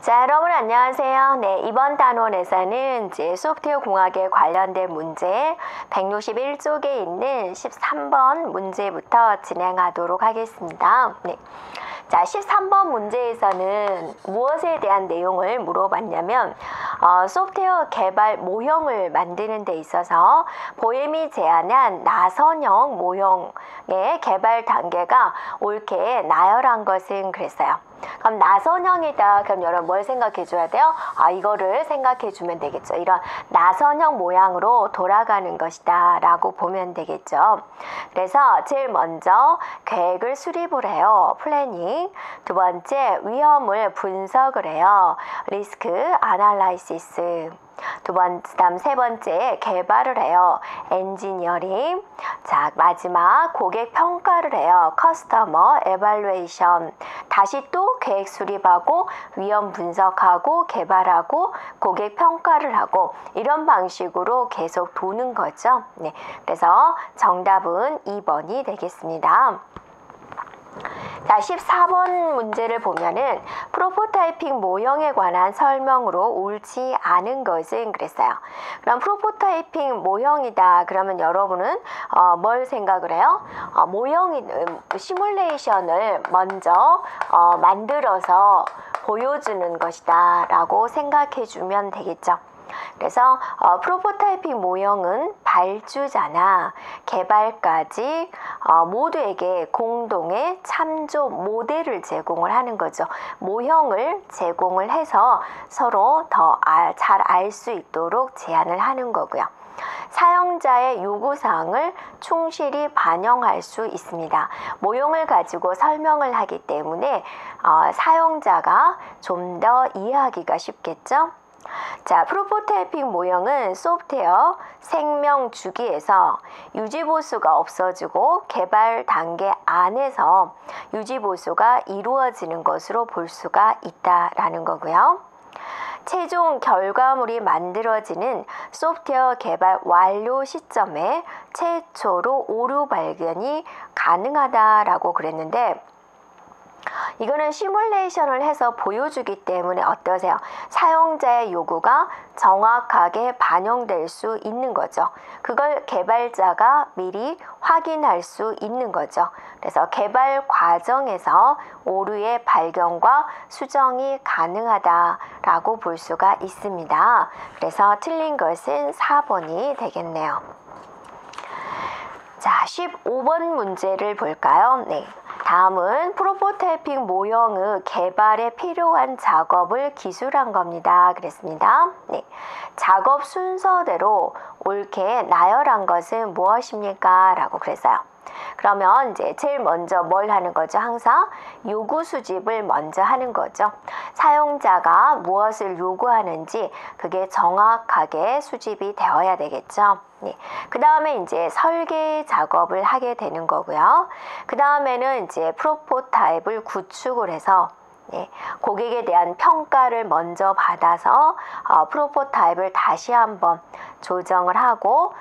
자, 여러분 안녕하세요. 네, 이번 단원에서는 이제 소프트웨어 공학에 관련된 문제 161쪽에 있는 13번 문제부터 진행하도록 하겠습니다. 네. 자, 13번 문제에서는 무엇에 대한 내용을 물어봤냐면 소프트웨어 개발 모형을 만드는 데 있어서 보엠이 제안한 나선형 모형의 개발 단계가 옳게 나열한 것은 그랬어요. 그럼 나선형이다. 그럼 여러분 뭘 생각해 줘야 돼요? 이거를 생각해 주면 되겠죠. 이런 나선형 모양으로 돌아가는 것이다 라고 보면 되겠죠. 그래서 제일 먼저 계획을 수립을 해요. 플래닝. 두 번째 위험을 분석을 해요. 리스크 아날라이시스. 그다음 세 번째 개발을 해요. 엔지니어링. 자, 마지막 고객 평가를 해요. 커스터머 에발루에이션. 다시 또 계획 수립하고 위험 분석하고 개발하고 고객 평가를 하고 이런 방식으로 계속 도는 거죠. 네. 그래서 정답은 2번이 되겠습니다. 자, 14번 문제를 보면은 프로토타이핑 모형에 관한 설명으로 옳지 않은 것은 그랬어요. 그럼 프로토타이핑 모형이다. 그러면 여러분은 뭘 생각을 해요? 시뮬레이션을 먼저 만들어서 보여주는 것이다 라고 생각해 주면 되겠죠. 그래서 프로토타이핑 모형은 발주자나 개발까지 모두에게 공동의 참조 모델을 제공을 하는 거죠. 모형을 제공을 해서 서로 더 잘 알 수 있도록 제안을 하는 거고요. 사용자의 요구사항을 충실히 반영할 수 있습니다. 모형을 가지고 설명을 하기 때문에 사용자가 좀 더 이해하기가 쉽겠죠? 자, 프로토타이핑 모형은 소프트웨어 생명 주기에서 유지보수가 없어지고 개발 단계 안에서 유지보수가 이루어지는 것으로 볼 수가 있다라는 거고요. 최종 결과물이 만들어지는 소프트웨어 개발 완료 시점에 최초로 오류 발견이 가능하다라고 그랬는데 이거는 시뮬레이션을 해서 보여주기 때문에 어떠세요? 사용자의 요구가 정확하게 반영될 수 있는 거죠. 그걸 개발자가 미리 확인할 수 있는 거죠. 그래서 개발 과정에서 오류의 발견과 수정이 가능하다라고 볼 수가 있습니다. 그래서 틀린 것은 4번이 되겠네요. 자, 15번 문제를 볼까요? 네. 다음은 프로토타이핑 모형의 개발에 필요한 작업을 기술한 겁니다. 그랬습니다. 네. 작업 순서대로 옳게 나열한 것은 무엇입니까? 라고 그랬어요. 그러면 이제 제일 먼저 뭘 하는 거죠? 항상 요구 수집을 먼저 하는 거죠. 사용자가 무엇을 요구하는지 그게 정확하게 수집이 되어야 되겠죠. 네. 그 다음에 이제 설계 작업을 하게 되는 거고요. 그 다음에는 이제 프로토타입을 구축을 해서 고객에 대한 평가를 먼저 받아서 프로토타입을 다시 한번 조정을 하고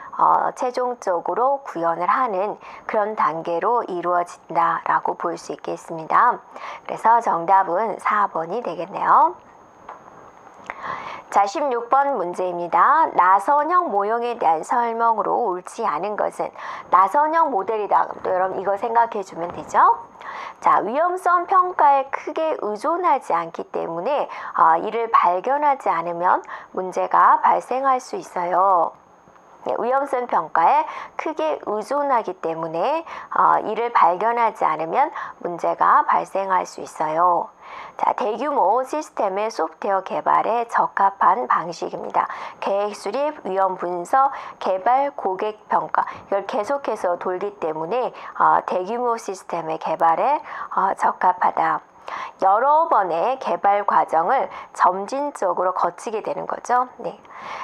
최종적으로 구현을 하는 그런 단계로 이루어진다라고 볼 수 있겠습니다. 그래서 정답은 4번이 되겠네요. 자, 16번 문제입니다. 나선형 모형에 대한 설명으로 옳지 않은 것은 나선형 모델이다. 또 여러분 이거 생각해 주면 되죠. 자, 위험성 평가에 크게 의존하지 않기 때문에 이를 발견하지 않으면 문제가 발생할 수 있어요. 위험성 평가에 크게 의존하기 때문에 이를 발견하지 않으면 문제가 발생할 수 있어요. 자, 대규모 시스템의 소프트웨어 개발에 적합한 방식입니다. 계획 수립, 위험 분석, 개발, 고객 평가 이걸 계속해서 돌기 때문에 대규모 시스템의 개발에 적합하다. 여러 번의 개발 과정을 점진적으로 거치게 되는 거죠. 네.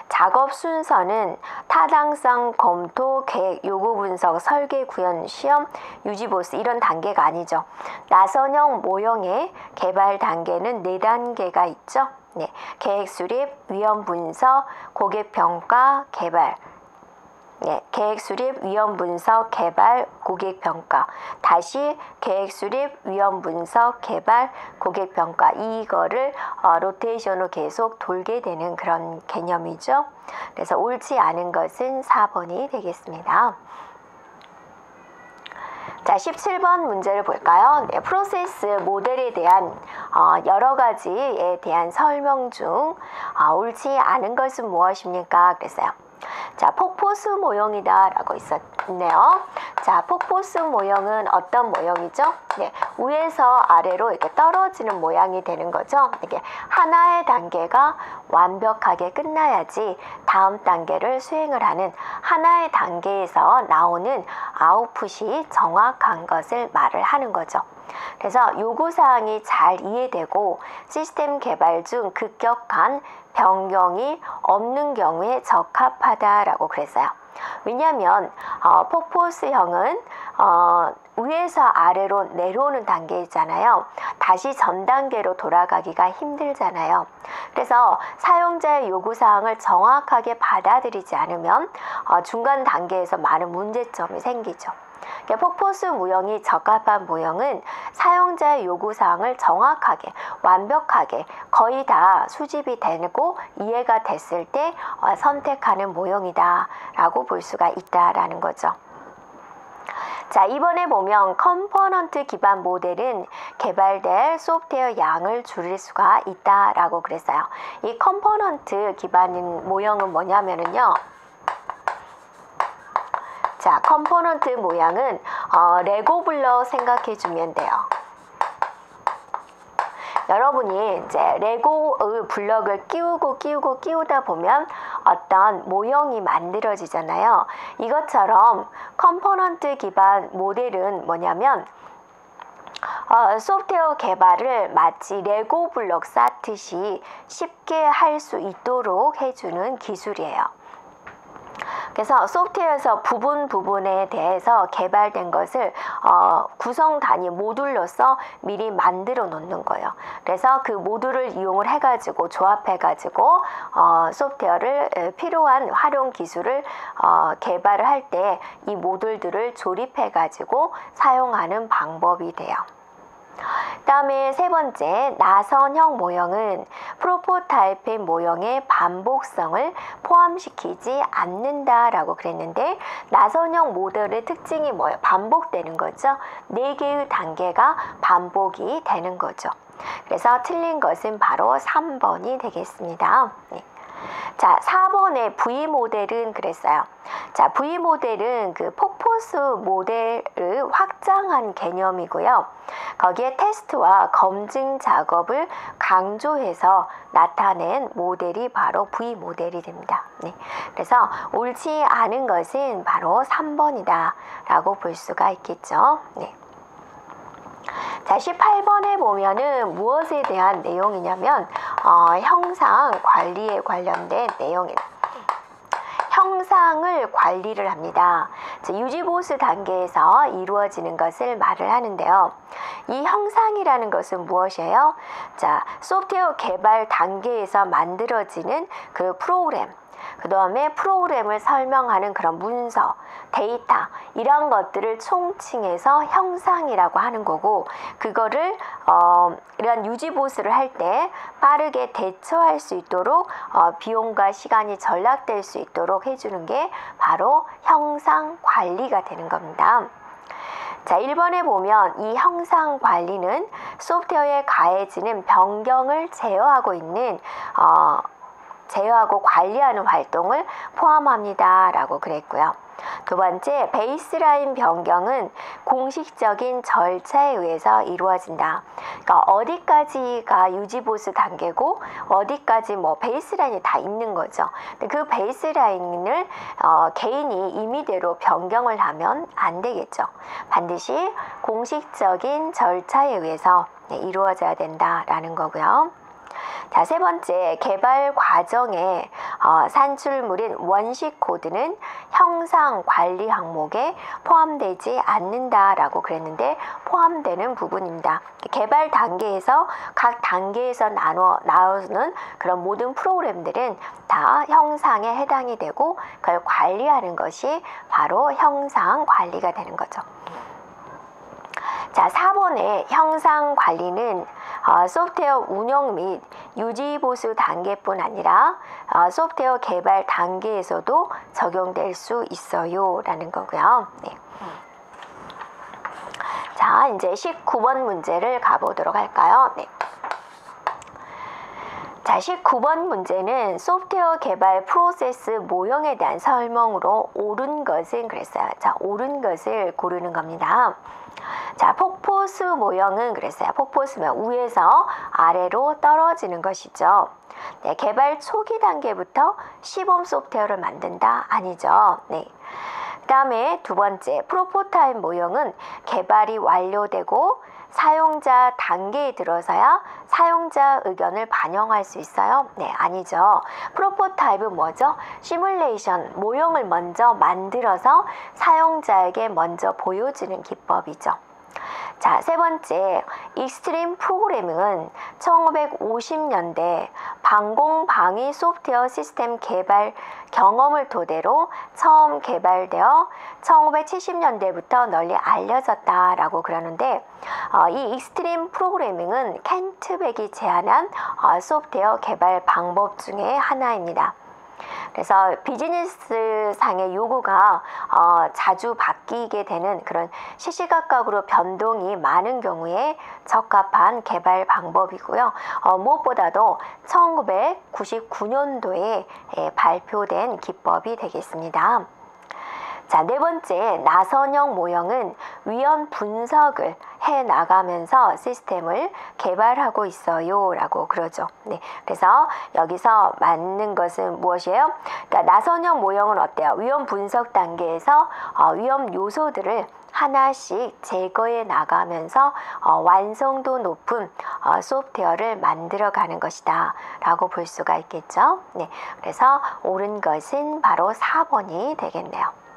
작업 순서는 타당성 검토, 계획, 요구 분석, 설계, 구현, 시험, 유지 보수 이런 단계가 아니죠. 나선형 모형의 개발 단계는 4단계가 있죠. 네. 계획 수립, 위험 분석, 고객 평가, 개발. 네, 계획 수립, 위험 분석, 개발, 고객 평가. 다시 계획 수립, 위험 분석, 개발, 고객 평가. 이거를 로테이션으로 계속 돌게 되는 그런 개념이죠. 그래서 옳지 않은 것은 4번이 되겠습니다. 자, 17번 문제를 볼까요? 네, 프로세스 모델에 대한 여러 가지에 대한 설명 중 옳지 않은 것은 무엇입니까? 그랬어요. 자, 폭포수 모형이다 라고 있었네요. 자, 폭포수 모형은 어떤 모형이죠? 네, 위에서 아래로 이렇게 떨어지는 모양이 되는 거죠. 이게 하나의 단계가 완벽하게 끝나야지 다음 단계를 수행을 하는 하나의 단계에서 나오는 아웃풋이 정확한 것을 말을 하는 거죠. 그래서 요구사항이 잘 이해되고 시스템 개발 중 급격한 변경이 없는 경우에 적합하다라고 그랬어요. 왜냐하면 폭포수형은 위에서 아래로 내려오는 단계이잖아요. 다시 전 단계로 돌아가기가 힘들잖아요. 그래서 사용자의 요구사항을 정확하게 받아들이지 않으면 중간 단계에서 많은 문제점이 생기죠. 폭포수 모형이 적합한 모형은 사용자의 요구사항을 정확하게 완벽하게 거의 다 수집이 되고 이해가 됐을 때 선택하는 모형이다 라고 볼 수가 있다라는 거죠. 자, 이번에 보면 컴포넌트 기반 모델은 개발될 소프트웨어 양을 줄일 수가 있다라고 그랬어요. 이 컴포넌트 기반인 모형은 뭐냐면요. 자, 컴포넌트 모양은 레고 블럭 생각해 주면 돼요. 여러분이 이제 레고 블럭을 끼우다 보면 어떤 모형이 만들어지잖아요. 이것처럼 컴포넌트 기반 모델은 뭐냐면 소프트웨어 개발을 마치 레고 블럭 쌓듯이 쉽게 할 수 있도록 해주는 기술이에요. 그래서 소프트웨어에서 부분에 대해서 개발된 것을 구성 단위 모듈로서 미리 만들어 놓는 거예요. 그래서 그 모듈을 이용을 해가지고 조합해가지고 소프트웨어를 필요한 활용 기술을 개발을 할 때 이 모듈들을 조립해가지고 사용하는 방법이 돼요. 다음에 세 번째, 나선형 모형은 프로토타입의 모형의 반복성을 포함시키지 않는다라고 그랬는데 나선형 모델의 특징이 뭐예요? 반복되는 거죠. 4개의 단계가 반복이 되는 거죠. 그래서 틀린 것은 바로 3번이 되겠습니다. 네. 자, 4번의 V모델은 그랬어요. 자, V모델은 그 폭포수 모델을 확장한 개념이고요. 거기에 테스트와 검증 작업을 강조해서 나타낸 모델이 바로 V모델이 됩니다. 네. 그래서 옳지 않은 것은 바로 3번이다 라고 볼 수가 있겠죠. 네. 자, 18번에 보면은 무엇에 대한 내용이냐면 형상 관리에 관련된 내용입니다. 형상을 관리를 합니다. 유지보수 단계에서 이루어지는 것을 말을 하는데요. 이 형상이라는 것은 무엇이에요? 자, 소프트웨어 개발 단계에서 만들어지는 그 프로그램, 그 다음에 프로그램을 설명하는 그런 문서, 데이터 이런 것들을 총칭해서 형상이라고 하는 거고 그거를 이런 유지보수를 할 때 빠르게 대처할 수 있도록 비용과 시간이 절약될 수 있도록 해주는 게 바로 형상 관리가 되는 겁니다. 자, 1번에 보면 이 형상 관리는 소프트웨어에 가해지는 변경을 제어하고 관리하는 활동을 포함합니다 라고 그랬고요. 두 번째, 베이스라인 변경은 공식적인 절차에 의해서 이루어진다. 그러니까 어디까지가 유지보수 단계고 어디까지 베이스라인이 다 있는 거죠. 근데 그 베이스라인을 개인이 임의대로 변경을 하면 안 되겠죠. 반드시 공식적인 절차에 의해서 이루어져야 된다라는 거고요. 자, 세 번째, 개발 과정의 산출물인 원식 코드는 형상 관리 항목에 포함되지 않는다라고 그랬는데 포함되는 부분입니다. 개발 단계에서 각 단계에서 나오는 그런 모든 프로그램들은 다 형상에 해당이 되고 그걸 관리하는 것이 바로 형상 관리가 되는 거죠. 자, 4번의 형상 관리는 소프트웨어 운영 및 유지 보수 단계뿐 아니라 소프트웨어 개발 단계에서도 적용될 수 있어요 라는 거고요. 네. 자, 이제 19번 문제를 가보도록 할까요? 네. 자, 19번 문제는 소프트웨어 개발 프로세스 모형에 대한 설명으로 옳은 것은 그랬어요. 자, 옳은 것을 고르는 겁니다. 자, 폭포수 모형은 그랬어요. 폭포수 모형, 위에서 아래로 떨어지는 것이죠. 네, 개발 초기 단계부터 시범 소프트웨어를 만든다? 아니죠. 네. 그 다음에 두 번째, 프로토타입 모형은 개발이 완료되고 사용자 단계에 들어서야 사용자 의견을 반영할 수 있어요? 네, 아니죠. 프로토타입은 뭐죠? 시뮬레이션, 모형을 먼저 만들어서 사용자에게 먼저 보여주는 기법이죠. 자, 세 번째, 익스트림 프로그래밍은 1950년대 방공방위 소프트웨어 시스템 개발 경험을 토대로 처음 개발되어 1970년대부터 널리 알려졌다라고 그러는데 이 익스트림 프로그래밍은 켄트백이 제안한 소프트웨어 개발 방법 중에 하나입니다. 그래서 비즈니스상의 요구가 자주 바뀌게 되는 그런 시시각각으로 변동이 많은 경우에 적합한 개발 방법이고요. 무엇보다도 1999년도에 발표된 기법이 되겠습니다. 자, 네 번째, 나선형 모형은 위험 분석을 해 나가면서 시스템을 개발하고 있어요 라고 그러죠. 네, 그래서 여기서 맞는 것은 무엇이에요? 그러니까 나선형 모형은 어때요? 위험 분석 단계에서 위험 요소들을 하나씩 제거해 나가면서 완성도 높은 소프트웨어를 만들어가는 것이다 라고 볼 수가 있겠죠. 네, 그래서 옳은 것은 바로 4번이 되겠네요.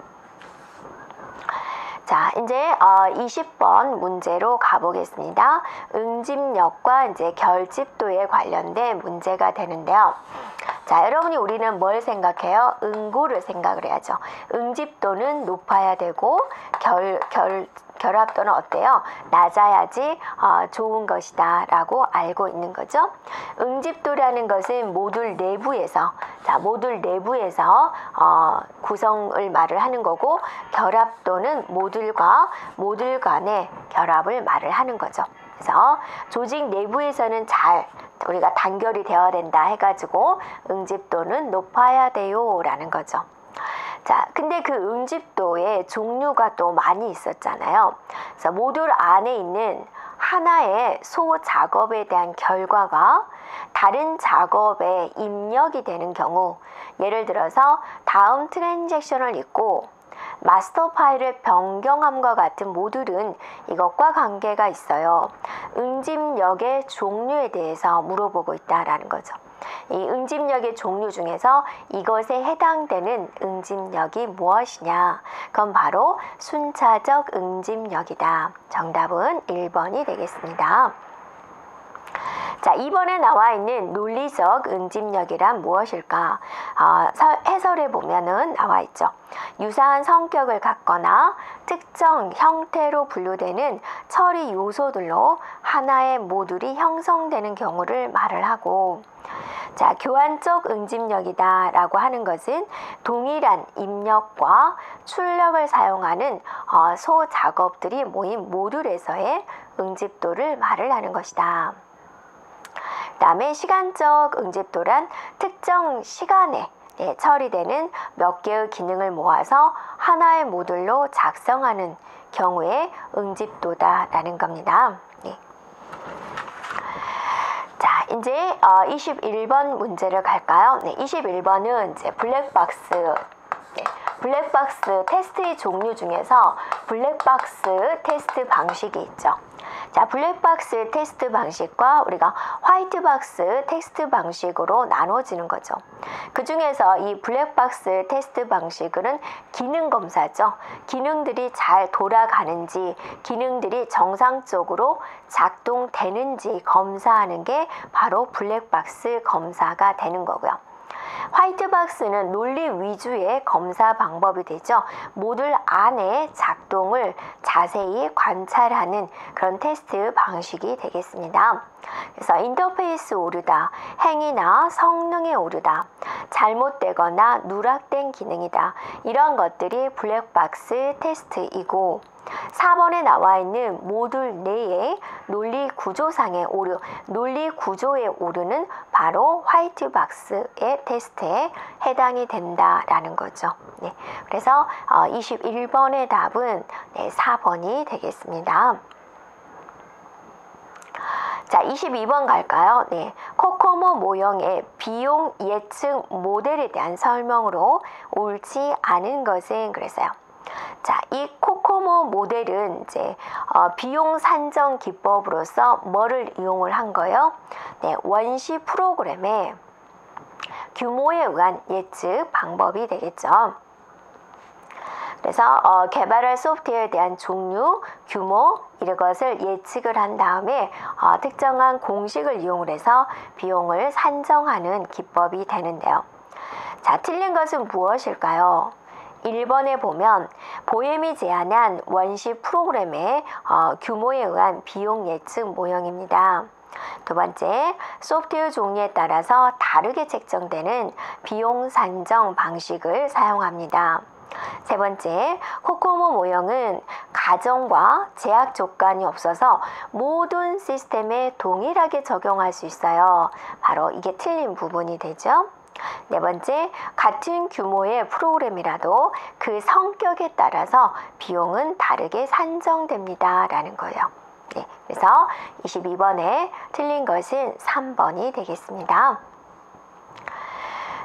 자, 이제 20번 문제로 가보겠습니다. 응집력과 이제 결집도에 관련된 문제가 되는데요. 자, 여러분이 우리는 뭘 생각해요? 응고를 생각을 해야죠. 응집도는 높아야 되고 결합도는 어때요? 낮아야지 좋은 것이다 라고 알고 있는 거죠. 응집도라는 것은 모듈 내부에서 구성을 말을 하는 거고, 결합도는 모듈과 모듈 간의 결합을 말을 하는 거죠. 그래서 조직 내부에서는 잘 우리가 단결이 되어야 된다 해가지고 응집도는 높아야 돼요 라는 거죠. 자, 근데 그 응집도의 종류가 또 많이 있었잖아요. 그래서 모듈 안에 있는 하나의 소 작업에 대한 결과가 다른 작업에 입력이 되는 경우, 예를 들어서 다음 트랜잭션을 읽고 마스터 파일을 변경함과 같은 모듈은 이것과 관계가 있어요. 응집력의 종류에 대해서 물어보고 있다라는 거죠. 이 응집력의 종류 중에서 이것에 해당되는 응집력이 무엇이냐? 그건 바로 순차적 응집력이다. 정답은 1번이 되겠습니다. 자, 2번에 나와 있는 논리적 응집력이란 무엇일까? 해설에 보면은 나와 있죠. 유사한 성격을 갖거나 특정 형태로 분류되는 처리 요소들로 하나의 모듈이 형성되는 경우를 말을 하고, 자, 교환적 응집력이다 라고 하는 것은 동일한 입력과 출력을 사용하는 소 작업들이 모인 모듈에서의 응집도를 말을 하는 것이다. 그 다음에 시간적 응집도란 특정 시간에 처리되는 몇 개의 기능을 모아서 하나의 모듈로 작성하는 경우의 응집도다 라는 겁니다. 네. 자, 이제 21번 문제를 갈까요? 네, 21번은 이제 블랙박스. 블랙박스 테스트의 종류 중에서 블랙박스 테스트 방식이 있죠. 자, 블랙박스 테스트 방식과 우리가 화이트박스 테스트 방식으로 나눠지는 거죠. 그 중에서 이 블랙박스 테스트 방식은 기능 검사죠. 기능들이 잘 돌아가는지, 기능들이 정상적으로 작동되는지 검사하는 게 바로 블랙박스 검사가 되는 거고요. 화이트박스는 논리 위주의 검사 방법이 되죠. 모듈 안의 작동을 자세히 관찰하는 그런 테스트 방식이 되겠습니다. 그래서 인터페이스 오류다, 행위나 성능이 오류다, 잘못되거나 누락된 기능이다, 이런 것들이 블랙박스 테스트이고, 4번에 나와 있는 모듈 내의 논리 구조상의 오류, 논리 구조의 오류는 바로 화이트박스의 테스트에 해당이 된다라는 거죠. 네, 그래서 21번의 답은 4번이 되겠습니다. 자, 22번 갈까요? 네, 코코모 모형의 비용 예측 모델에 대한 설명으로 옳지 않은 것은 그랬어요. 자, 이 코코모 모델은 이제 비용 산정 기법으로서 뭐를 이용을 한 거예요? 네, 원시 프로그램의 규모에 의한 예측 방법이 되겠죠. 그래서 개발할 소프트웨어에 대한 종류, 규모 이런 것을 예측을 한 다음에 특정한 공식을 이용을 해서 비용을 산정하는 기법이 되는데요. 자, 틀린 것은 무엇일까요? 1번에 보면 보엠이 제안한 원시 프로그램의 규모에 의한 비용 예측 모형입니다. 두 번째, 소프트웨어 종류에 따라서 다르게 책정되는 비용 산정 방식을 사용합니다. 세 번째, 코코모 모형은 가정과 제약 조건이 없어서 모든 시스템에 동일하게 적용할 수 있어요. 바로 이게 틀린 부분이 되죠. 네 번째, 같은 규모의 프로그램이라도 그 성격에 따라서 비용은 다르게 산정됩니다 라는 거예요. 네, 그래서 22번에 틀린 것은 3번이 되겠습니다.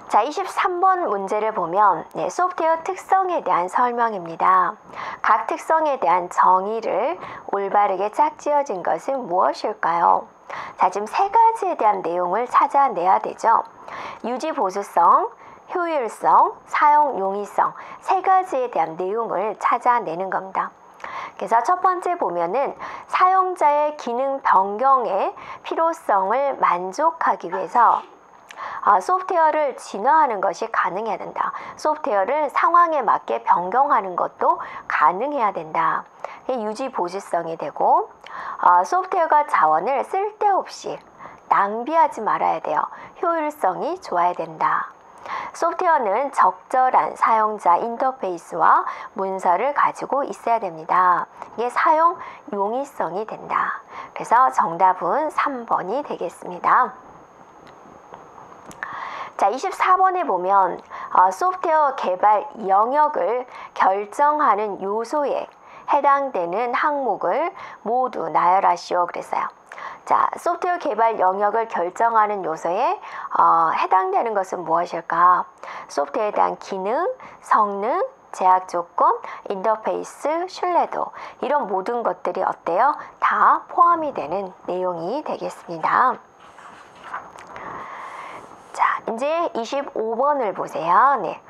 자, 23번 문제를 보면 소프트웨어 특성에 대한 설명입니다. 각 특성에 대한 정의를 올바르게 짝지어진 것은 무엇일까요? 자, 지금 세 가지에 대한 내용을 찾아내야 되죠. 유지 보수성, 효율성, 사용 용이성 세 가지에 대한 내용을 찾아내는 겁니다. 그래서 첫 번째 보면은 사용자의 기능 변경의 필요성을 만족하기 위해서 소프트웨어를 진화하는 것이 가능해야 된다. 소프트웨어를 상황에 맞게 변경하는 것도 가능해야 된다. 유지 보수성이 되고, 소프트웨어가 자원을 쓸데없이 낭비하지 말아야 돼요. 효율성이 좋아야 된다. 소프트웨어는 적절한 사용자 인터페이스와 문서를 가지고 있어야 됩니다. 이게 사용 용이성이 된다. 그래서 정답은 3번이 되겠습니다. 자, 24번에 보면 소프트웨어 개발 영역을 결정하는 요소에 해당되는 항목을 모두 나열하시오 그랬어요. 자, 소프트웨어 개발 영역을 결정하는 요소에 해당되는 것은 무엇일까? 소프트웨어에 대한 기능, 성능, 제약 조건, 인터페이스, 신뢰도 이런 모든 것들이 어때요? 다 포함이 되는 내용이 되겠습니다. 자, 이제 25번을 보세요. 네.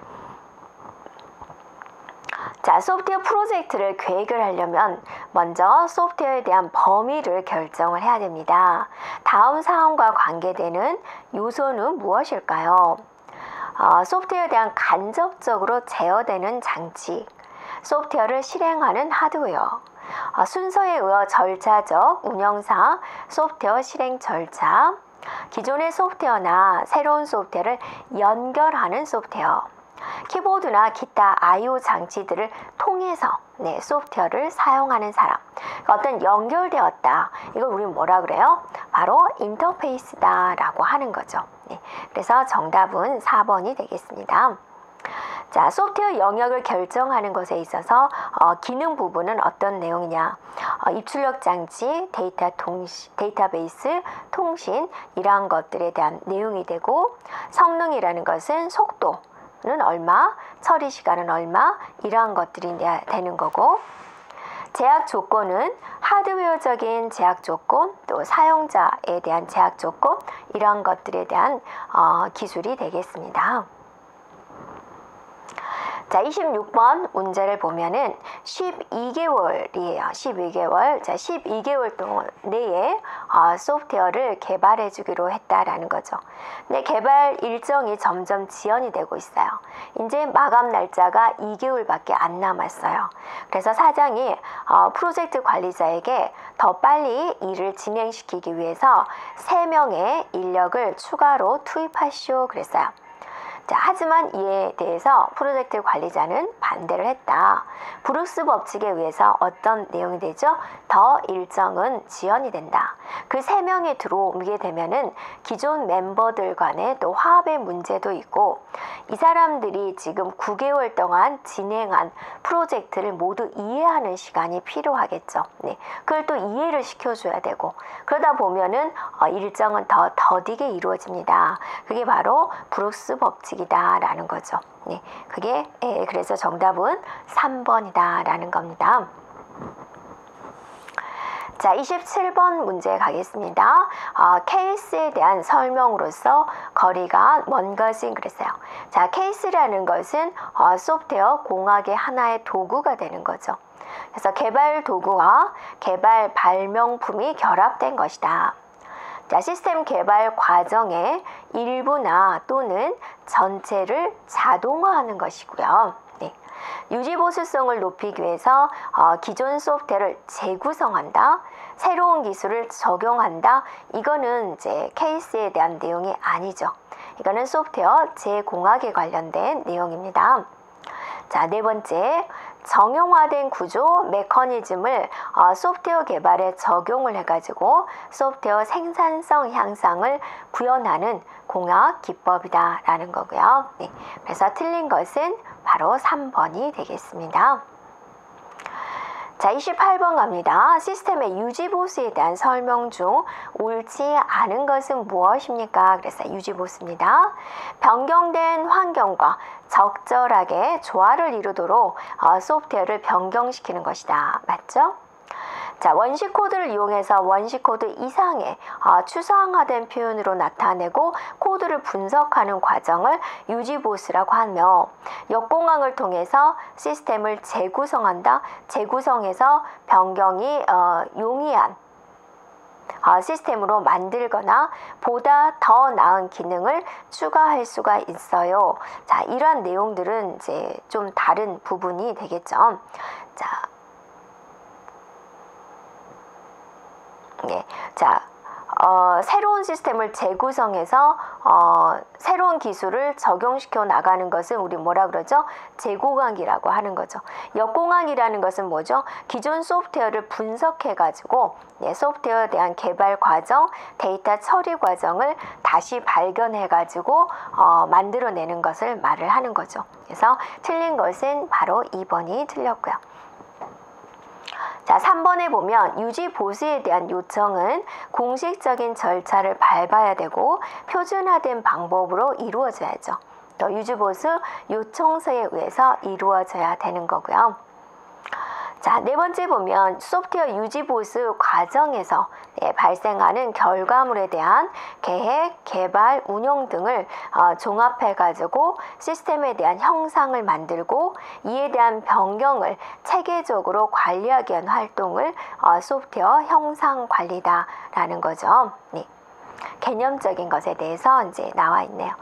자, 소프트웨어 프로젝트를 계획을 하려면 먼저 소프트웨어에 대한 범위를 결정을 해야 됩니다. 다음 사항과 관계되는 요소는 무엇일까요? 소프트웨어에 대한 간접적으로 제어되는 장치, 소프트웨어를 실행하는 하드웨어, 순서에 의해 절차적 운영상 소프트웨어 실행 절차, 기존의 소프트웨어나 새로운 소프트웨어를 연결하는 소프트웨어, 키보드나 기타 I/O 장치들을 통해서 소프트웨어를 사용하는 사람, 어떤 연결되었다. 이걸 우리는 뭐라 그래요? 바로 인터페이스다 라고 하는 거죠. 그래서 정답은 4번이 되겠습니다. 자, 소프트웨어 영역을 결정하는 것에 있어서 기능 부분은 어떤 내용이냐? 입출력 장치, 데이터베이스, 통신 이러한 것들에 대한 내용이 되고, 성능이라는 것은 속도는 얼마, 처리 시간은 얼마 이러한 것들이 되는 거고, 제약 조건은 하드웨어적인 제약 조건, 또 사용자에 대한 제약 조건, 이런 것들에 대한 기술이 되겠습니다. 자, 26번 문제를 보면은 12개월이에요. 12개월. 자, 12개월 동안 내에 소프트웨어를 개발해 주기로 했다라는 거죠. 근데 개발 일정이 점점 지연이 되고 있어요. 이제 마감 날짜가 2개월밖에 안 남았어요. 그래서 사장이 프로젝트 관리자에게 더 빨리 일을 진행시키기 위해서 3명의 인력을 추가로 투입하시오 그랬어요. 자, 하지만 이에 대해서 프로젝트 관리자는 반대를 했다. 브룩스 법칙에 의해서 어떤 내용이 되죠? 더 일정은 지연이 된다. 그 3명이 들어오게 되면은 기존 멤버들 간의 또 화합의 문제도 있고, 이 사람들이 지금 9개월 동안 진행한 프로젝트를 모두 이해하는 시간이 필요하겠죠. 네, 그걸 또 이해를 시켜줘야 되고, 그러다 보면은 일정은 더 더디게 이루어집니다. 그게 바로 브룩스 법칙이다 라는 거죠. 네, 그게 그래서 정답은 3번이다 라는 겁니다. 자, 27번 문제 가겠습니다. 케이스에 대한 설명으로서 거리가 먼 것인 그랬어요. 자, 케이스라는 것은 소프트웨어 공학의 하나의 도구가 되는 거죠. 그래서 개발 도구와 개발 발명품이 결합된 것이다. 자, 시스템 개발 과정의 일부나 또는 전체를 자동화하는 것이고요. 네. 유지보수성을 높이기 위해서 기존 소프트웨어를 재구성한다, 새로운 기술을 적용한다. 이거는 이제 케이스에 대한 내용이 아니죠. 이거는 소프트웨어 재공학에 관련된 내용입니다. 자, 네 번째, 정형화된 구조 메커니즘을 소프트웨어 개발에 적용을 해가지고 소프트웨어 생산성 향상을 구현하는 공학 기법이다 라는 거고요. 네, 그래서 틀린 것은 바로 3번이 되겠습니다. 자, 28번 갑니다. 시스템의 유지보수에 대한 설명 중 옳지 않은 것은 무엇입니까? 그래서 유지보수입니다. 변경된 환경과 적절하게 조화를 이루도록 소프트웨어를 변경시키는 것이다. 맞죠? 자, 원시 코드를 이용해서 원시 코드 이상의 추상화된 표현으로 나타내고 코드를 분석하는 과정을 유지보수라고 하며, 역공학을 통해서 시스템을 재구성한다. 재구성해서 변경이 용이한 시스템으로 만들거나 보다 더 나은 기능을 추가할 수가 있어요. 자, 이러한 내용들은 이제 좀 다른 부분이 되겠죠. 자, 네. 자, 새로운 시스템을 재구성해서 새로운 기술을 적용시켜 나가는 것은 우리 뭐라 그러죠? 재공학이라고 하는 거죠. 역공학이라는 것은 뭐죠? 기존 소프트웨어를 분석해 가지고 소프트웨어에 대한 개발 과정, 데이터 처리 과정을 다시 발견해 가지고 만들어내는 것을 말을 하는 거죠. 그래서 틀린 것은 바로 2번이 틀렸고요. 자, 3번에 보면 유지보수에 대한 요청은 공식적인 절차를 밟아야 되고 표준화된 방법으로 이루어져야죠. 또 유지보수 요청서에 의해서 이루어져야 되는 거고요. 자, 네 번째 보면 소프트웨어 유지보수 과정에서 발생하는 결과물에 대한 계획, 개발, 운영 등을 종합해가지고 시스템에 대한 형상을 만들고 이에 대한 변경을 체계적으로 관리하기 위한 활동을 소프트웨어 형상 관리다라는 거죠. 네. 개념적인 것에 대해서 이제 나와 있네요.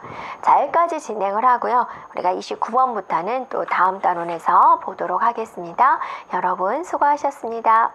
자, 여기까지 진행을 하고요. 우리가 29번부터는 또 다음 단원에서 보도록 하겠습니다. 여러분 수고하셨습니다.